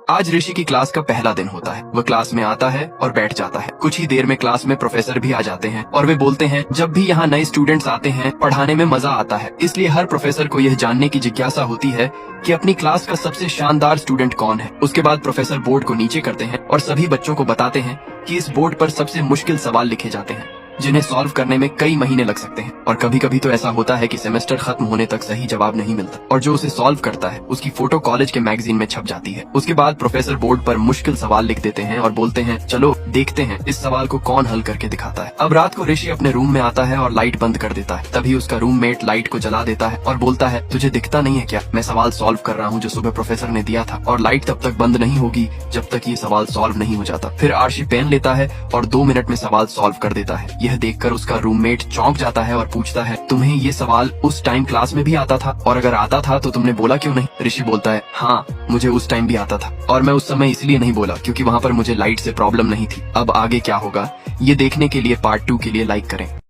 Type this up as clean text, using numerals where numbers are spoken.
आज ऋषि की क्लास का पहला दिन होता है। वह क्लास में आता है और बैठ जाता है। कुछ ही देर में क्लास में प्रोफेसर भी आ जाते हैं और वे बोलते हैं जब भी यहाँ नए स्टूडेंट्स आते हैं पढ़ाने में मजा आता है, इसलिए हर प्रोफेसर को यह जानने की जिज्ञासा होती है कि अपनी क्लास का सबसे शानदार स्टूडेंट कौन है। उसके बाद प्रोफेसर बोर्ड को नीचे करते हैं और सभी बच्चों को बताते हैं कि इस बोर्ड पर सबसे मुश्किल सवाल लिखे जाते हैं जिन्हें सॉल्व करने में कई महीने लग सकते हैं। और कभी कभी तो ऐसा होता है कि सेमेस्टर खत्म होने तक सही जवाब नहीं मिलता और जो उसे सॉल्व करता है उसकी फोटो कॉलेज के मैगजीन में छप जाती है। उसके बाद प्रोफेसर बोर्ड पर मुश्किल सवाल लिख देते हैं और बोलते हैं चलो देखते हैं इस सवाल को कौन हल करके दिखाता है। अब रात को ऋषि अपने रूम में आता है और लाइट बंद कर देता है। तभी उसका रूममेट लाइट को जला देता है और बोलता है तुझे दिखता नहीं है क्या, मैं सवाल सॉल्व कर रहा हूँ जो सुबह प्रोफेसर ने दिया था, और लाइट तब तक बंद नहीं होगी जब तक ये सवाल सॉल्व नहीं हो जाता। फिर आर्शी पेन लेता है और 2 मिनट में सवाल सॉल्व कर देता है। यह देखकर उसका रूममेट चौंक जाता है और पूछता है तुम्हें ये सवाल उस टाइम क्लास में भी आता था, और अगर आता था तो तुमने बोला क्यों नहीं? ऋषि बोलता है हाँ मुझे उस टाइम भी आता था और मैं उस समय इसलिए नहीं बोला क्योंकि वहाँ पर मुझे लाइट से प्रॉब्लम नहीं थी। अब आगे क्या होगा ये देखने के लिए पार्ट 2 के लिए लाइक करें।